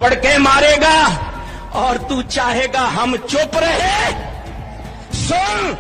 पढ़ के मारेगा और तू चाहेगा हम चुप रहे। सुन,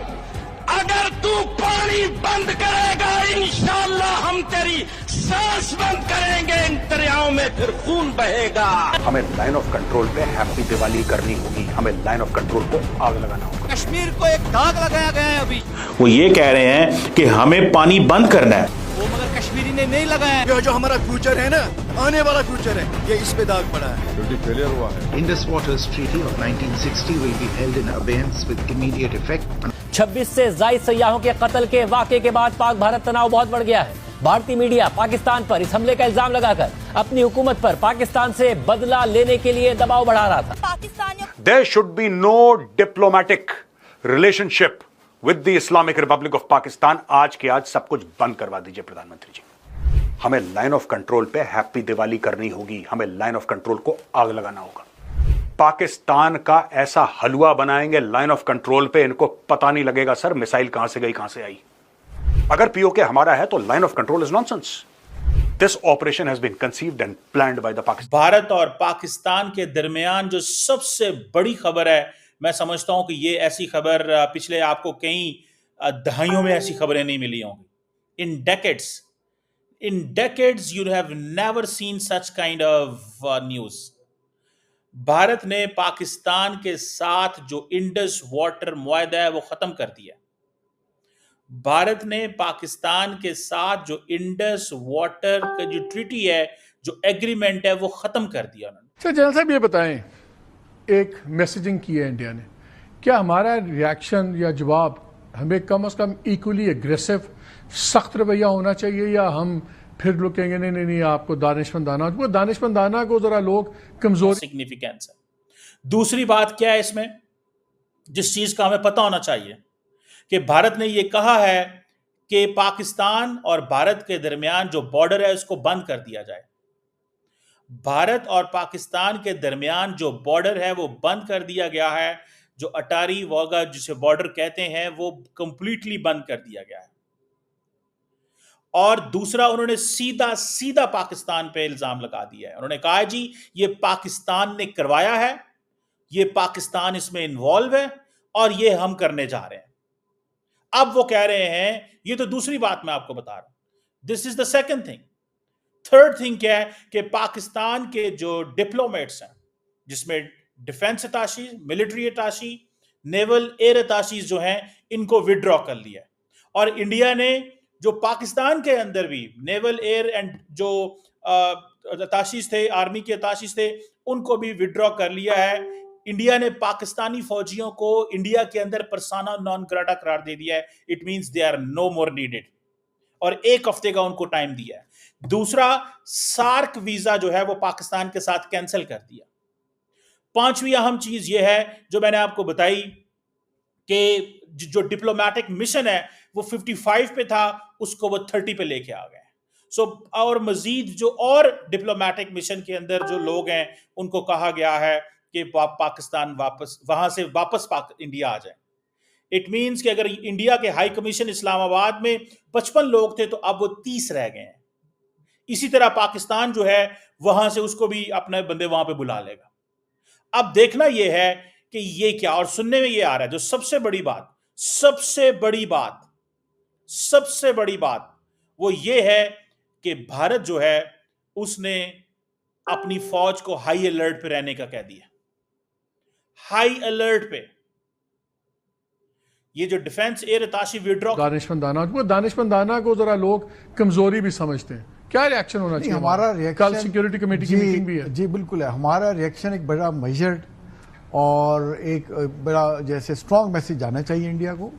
अगर तू पानी बंद करेगा इंशाअल्लाह हम तेरी सांस बंद करेंगे, इन दरियाओं में फिर खून बहेगा। हमें लाइन ऑफ कंट्रोल पे हैप्पी दिवाली करनी होगी, हमें लाइन ऑफ कंट्रोल को आग लगाना होगा। कश्मीर को एक दाग लगाया गया है अभी। वो ये कह रहे हैं कि हमें पानी बंद करना है, वो मगर कश्मीरी ने नहीं लगाया। ये जो हमारा फ्यूचर है ना, आने वाला फ्यूचर है, ये इस पे दाग पड़ा है। फेलियर हुआ है। Indus Waters Treaty of 1960 will be held in abeyance with immediate effect. 26 से जायद सयाहों के कत्ल के वाक़े के बाद पाक भारत तनाव बहुत बढ़ गया है। भारतीय मीडिया पाकिस्तान पर इस हमले का इल्जाम लगाकर अपनी हुकूमत पर पाकिस्तान से बदला लेने के लिए दबाव बढ़ा रहा था। There should be no diplomatic relationship with the Islamic Republic of Pakistan। आज के आज सब कुछ बंद करवा दीजिए प्रधानमंत्री जी। हमें लाइन ऑफ कंट्रोल पे हैप्पी दिवाली करनी होगी, हमें लाइन ऑफ कंट्रोल को आग लगाना होगा। पाकिस्तान का ऐसा हलवा बनाएंगे लाइन ऑफ कंट्रोल पे, इनको पता नहीं लगेगा सर मिसाइल कहां से गई कहां से आई। अगर पीओके हमारा है तो line of control is nonsense. This operation has been conceived and planned by the Pakistan. Bharat और पाकिस्तान के दरमियान जो सबसे बड़ी खबर है, मैं समझता हूं कि ये ऐसी खबर पिछले आपको कई दहाइयों में ऐसी खबरें नहीं मिली होंगी। In decades you have never seen such kind of news। Bharat ने पाकिस्तान के साथ जो इंडस वाटर मुआहदा है वो खत्म कर दिया। भारत ने पाकिस्तान के साथ जो इंडस वाटर का जो ट्रीटी है, जो एग्रीमेंट है, वो खत्म कर दिया उन्होंने। सर जनरल साहब ये बताएं, एक मैसेजिंग की है इंडिया ने, क्या हमारा रिएक्शन या जवाब हमें कम से कम इक्वली एग्रेसिव सख्त रवैया होना चाहिए, या हम फिर लोग कहेंगे नहीं नहीं नहीं आपको दानिशमंदाना को जरा लोग कमजोर सिग्निफिकेंस है। दूसरी बात क्या है इसमें, जिस चीज का हमें पता होना चाहिए कि भारत ने यह कहा है कि पाकिस्तान और भारत के दरमियान जो बॉर्डर है उसको बंद कर दिया जाए। भारत और पाकिस्तान के दरमियान जो बॉर्डर है वो बंद कर दिया गया है। जो अटारी वाघा जिसे बॉर्डर कहते हैं वो कंप्लीटली बंद कर दिया गया है। और दूसरा, उन्होंने सीधा सीधा पाकिस्तान पे इल्जाम लगा दिया है। उन्होंने कहा जी ये पाकिस्तान ने करवाया है, ये पाकिस्तान इसमें इन्वॉल्व है और ये हम करने जा रहे हैं। अब वो कह रहे हैं, ये तो दूसरी बात मैं आपको बता रहा हूं। This is the second thing. Third thing क्या है कि पाकिस्तान के जो डिप्लोमेट्स हैं, जिसमें डिफेंस अटाशी, मिलिट्री अटाशी, नेवल एयर अटाशीज जो हैं, इनको विड्रॉ कर लिया। और इंडिया ने जो पाकिस्तान के अंदर भी नेवल एयर एंड जो अटाशीज थे, आर्मी के अटाशीज थे, उनको भी विड्रॉ कर लिया है। इंडिया ने पाकिस्तानी फौजियों को इंडिया के अंदर पर्सोना नॉन ग्राटा करार दे दिया है। It means they are no more needed, और 1 हफ्ते का उनको टाइम दिया है। दूसरा, सार्क वीजा जो है वो पाकिस्तान के साथ कैंसिल कर दिया। पांचवी अहम चीज ये है जो मैंने आपको बताई कि जो डिप्लोमेटिक मिशन है वो 55 पे था, उसको वो 30 पे लेके आ गए। सो और मजीद जो और डिप्लोमेटिक मिशन के अंदर जो लोग हैं उनको कहा गया है कि पाकिस्तान वहां से वापस इंडिया आ जाए। इट मींस कि अगर इंडिया के हाई कमीशन इस्लामाबाद में 55 लोग थे तो अब वो 30 रह गए हैं। इसी तरह पाकिस्तान जो है वहां से उसको भी अपने बंदे वहां पे बुला लेगा। अब देखना यह है कि ये क्या, और सुनने में ये आ रहा है जो सबसे बड़ी बात वो ये है कि भारत जो है उसने अपनी फौज को हाई अलर्ट पे रहने का कह दिया। हाई अलर्ट पे ये जो डिफेंस एयर अटाशी विड्रॉ, दानिशमंदाना को जरा लोग कमजोरी भी समझते हैं। क्या रिएक्शन होना चाहिए? हमारा रिएक्शन, कल सिक्योरिटी कमेटी की मीटिंग भी है। जी बिल्कुल है। हमारा रिएक्शन एक बड़ा मेजर्ड और एक बड़ा जैसे स्ट्रॉन्ग मैसेज जाना चाहिए इंडिया को।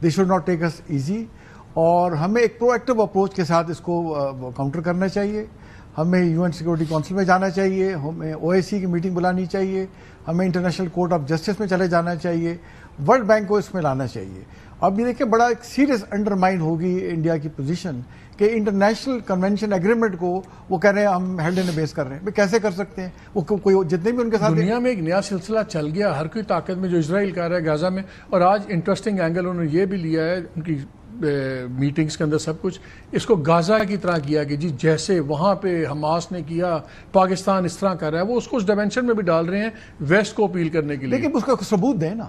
They should not take us easy, और हमें एक प्रोएक्टिव अप्रोच के साथ इसको काउंटर करना चाहिए। हमें यूएन सिक्योरिटी काउंसिल में जाना चाहिए, हमें ओआईसी की मीटिंग बुलानी चाहिए, हमें इंटरनेशनल कोर्ट ऑफ जस्टिस में चले जाना चाहिए, वर्ल्ड बैंक को इसमें लाना चाहिए। अब ये देखिए बड़ा एक सीरियस अंडरमाइन होगी इंडिया की पोजीशन कि इंटरनेशनल कन्वेंशन एग्रीमेंट को वो कह रहे हैं हम हेल्ड इन बेस कर रहे हैं। वे कैसे कर सकते हैं? वो कोई जितने भी उनके साथ दुनिया में एक नया सिलसिला चल गया, हर कोई ताकत में जो इजराइल कर रहा है गाजा में। और आज इंटरेस्टिंग एंगल उन्होंने ये भी लिया है, उनकी میٹنگز کے اندر سب کچھ اس کو غازہ کی طرح کیا کہ جی جیسے وہاں پہ حماس نے کیا پاکستان اس طرح کر رہا ہے، وہ اس کو اس ڈائمینشن میں بھی ڈال رہے ہیں ویسٹ کو اپیل کرنے کے لیے. لیکن اس کا ثبوت دیں نا.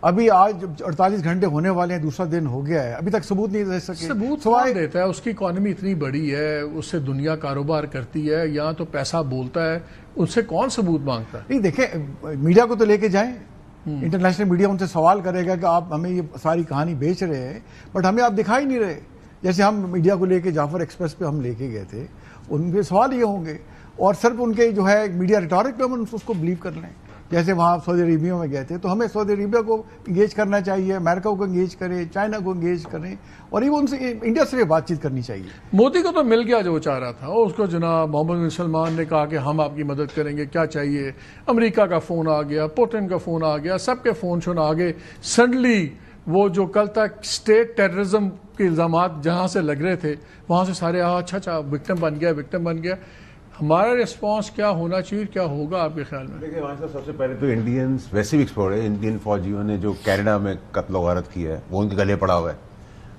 ابھی آج 48 گھنٹے ہونے والے ہیں، دوسرا دن ہو گیا ہے، ابھی تک ثبوت نہیں دے سکے. ثبوت کون دیتا ہے؟ اس کی اکانومی اتنی بڑی ہے، اس سے دنیا کاروبار کرتی ہے، یہاں تو پیسہ بولتا ہے، ان سے کون ثبوت مانگتا ہے؟ نہیں دیکھیں، میڈیا کو تو لے کے جائیں، انٹرنیشنل میڈیا ان سے سوال کرے گا کہ آپ ہمیں یہ ساری کہانی بیچ رہے ہیں بٹ ہمیں آپ دکھائی نہیں رہے. جیسے ہم میڈیا کو لے کے جعفر ایکسپریس پہ ہم لے کے گئے تھے، ان کے سوال یہ ہوں گے اور صرف ان کے جو ہے میڈیا ریٹورک پہ ہم اس کو بلیو کر لیں. جیسے وہاں سعودی عربیہ میں گئے تھے تو ہمیں سعودی عربیہ کو انگیج کرنا چاہیے، امریکہ کو انگیج کریں، چائنا کو انگیج کریں اور ایون ان سے انڈیا سے بات چیت کرنی چاہیے. مودی کو تو مل گیا جو وہ چاہ رہا تھا، اس کو جناب محمد بن سلمان نے کہا کہ ہم آپ کی مدد کریں گے، کیا چاہیے. امریکہ کا فون آ گیا، پوٹن کا فون آ گیا، سب کے فون آ گئے. سڈنلی وہ جو کل تک اسٹیٹ ٹیررزم کے الزامات جہاں سے لگ رہے تھے وہاں سے سارے اچھا وکٹم بن گیا. ہمارا ریسپانس کیا ہونا چاہیے، کیا ہوگا آپ کے خیال میں؟ دیکھیں وہاں سے سب سے پہلے تو انڈینز ویسے بھی ایکسپورٹ ہے. انڈین فوجیوں نے جو کینیڈا میں قتل و غارت کی ہے وہ ان کے گلے پڑا ہوا ہے.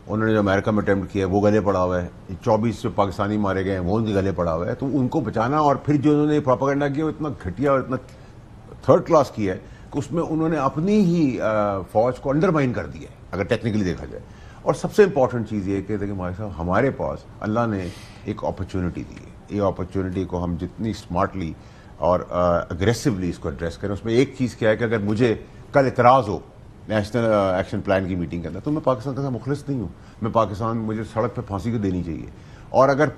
انہوں نے جو امریکہ میں اٹیمپٹ کیا ہے وہ گلے پڑا ہوا ہے. 24 جو پاکستانی مارے گئے ہیں وہ ان کے گلے پڑا ہوا ہے. تو ان کو بچانا، اور پھر جو انہوں نے پروپیگنڈا کیا وہ اتنا گھٹیا اور اتنا تھرڈ کلاس کیا ہے کہ اس میں انہوں نے اپنی ہی فوج کو انڈرمائن کر دیا ہے اگر ٹیکنیکلی دیکھا جائے. اور سب سے امپورٹنٹ چیز یہ کہ دیکھیں بھائی صاحب، ہمارے پاس اللہ نے ایک اپرچونٹی دی ہے. یہ اپرچونٹی کو ہم جتنی اسمارٹلی اور اگریسولی اس کو ایڈریس کریں. اس میں ایک چیز کیا ہے کہ اگر مجھے کل اعتراض ہو نیشنل ایکشن پلان کی میٹنگ کے اندر تو میں پاکستان کا مخلص نہیں ہوں. میں پاکستان مجھے سڑک پہ پھانسی کو دینی چاہیے. اور اگر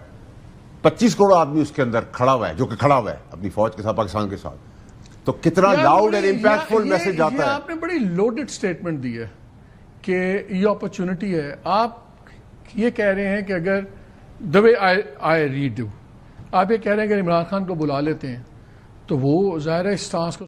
25 کروڑ آدمی اس کے اندر کھڑا ہوا ہے، جو کہ کھڑا ہوا ہے اپنی فوج کے ساتھ پاکستان کے ساتھ، تو کتنا لاؤڈ اینڈ امپیکٹفل میسج جاتا ہے. آپ نے بڑی لوڈڈ سٹیٹمنٹ دی ہے کہ یہ اپرچونٹی ہے. آپ یہ کہہ رہے ہیں کہ اگر the way I read you، آپ یہ کہہ رہے ہیں کہ عمران خان کو بلا لیتے ہیں تو وہ ظاہر ہے اس ٹاسک کو